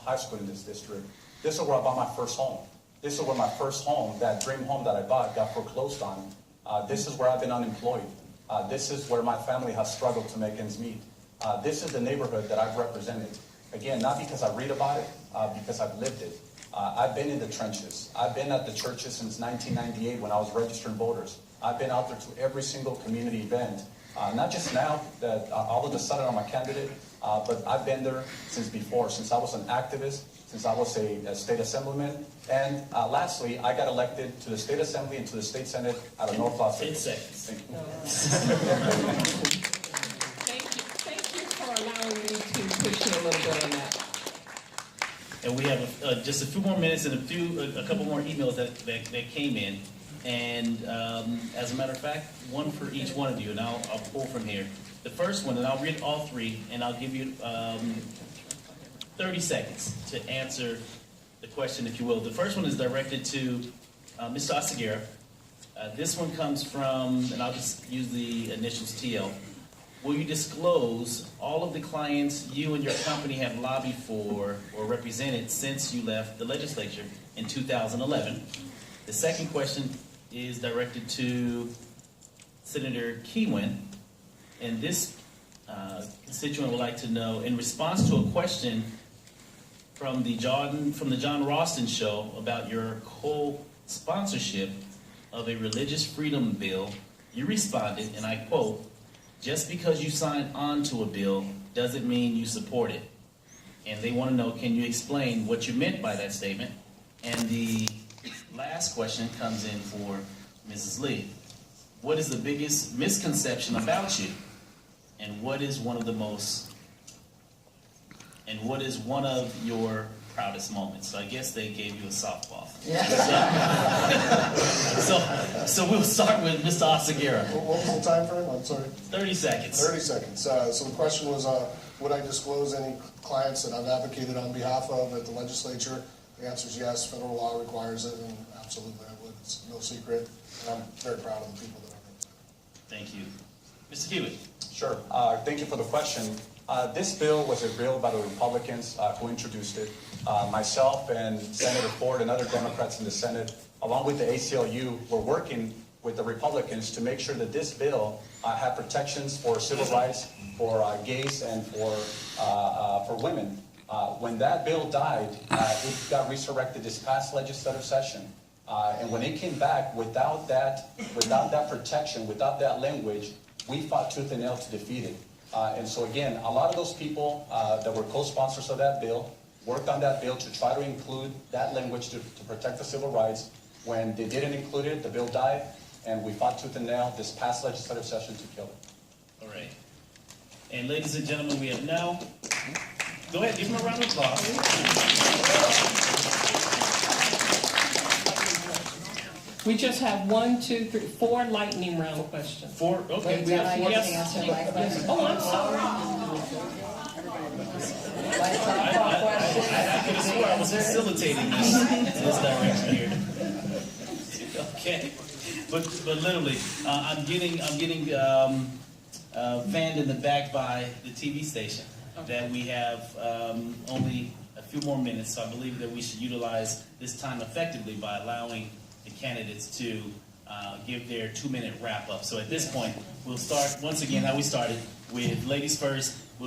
high school in this district. This is where I bought my first home. This is where my first home, that dream home that I bought, got foreclosed on. This is where I've been unemployed. This is where my family has struggled to make ends meet. This is the neighborhood that I've represented. Again, not because I read about it, because I've lived it. I've been in the trenches. I've been at the churches since 1998 when I was registering voters. I've been out there to every single community event. Not just now that all of a sudden I'm a candidate, but I've been there since before, since I was an activist, since I was a state assemblyman. And lastly, I got elected to the state assembly and to the state senate out of North Los Angeles. 10 seconds. Thank you. Thank you for allowing me to push you a little bit on that. And we have just a few more minutes and a couple more emails that came in. And as a matter of fact, one for each one of you, and I'll pull from here. The first one, and I'll read all three, and I'll give you 30 seconds to answer the question, if you will. The first one is directed to Mr. Oseguera. This one comes from, and I'll just use the initials TL. Will you disclose all of the clients you and your company have lobbied for or represented since you left the legislature in 2011? The second question is directed to Senator Keenan, and this constituent would like to know, in response to a question from the John Ralston show about your co-sponsorship of a religious freedom bill, you responded, and I quote, "Just because you signed on to a bill doesn't mean you support it." And they want to know, can you explain what you meant by that statement? And the last question comes in for Mrs. Lee. What is the biggest misconception about you? And what is one of your proudest moments? So I guess they gave you a softball. Yeah. So we'll start with Mr. Oseguera. What was the time frame? I'm sorry. 30 seconds. 30 seconds. So the question was, would I disclose any clients that I've advocated on behalf of at the legislature? The answer is yes. Federal law requires it, and absolutely I would. It's no secret, and I'm very proud of the people that I represent. Thank you. Mr. Hewitt. Sure. Thank you for the question. This bill was a bill by the Republicans who introduced it. Myself and Senator Ford and other Democrats in the Senate, along with the ACLU, were working with the Republicans to make sure that this bill had protections for civil rights, for gays, and for women. When that bill died, it got resurrected this past legislative session. And when it came back without that protection, without that language, we fought tooth and nail to defeat it. And so again, a lot of those people that were co-sponsors of that bill worked on that bill to try to include that language to protect the civil rights. When they didn't include it, the bill died, and we fought tooth and nail this past legislative session to kill it. All right. And ladies and gentlemen, we have now... Go ahead, give him a round of applause. We just have 1, 2, 3, 4 lightning round questions. 4? Okay, we have 4. Yes. Oh, I'm sorry. I could have sworn I was facilitating this direction here. Okay, but literally, I'm getting fanned in the back by the TV station that we have only a few more minutes. So I believe that we should utilize this time effectively by allowing the candidates to give their 2-minute wrap up. So at this point, we'll start once again how we started with ladies first.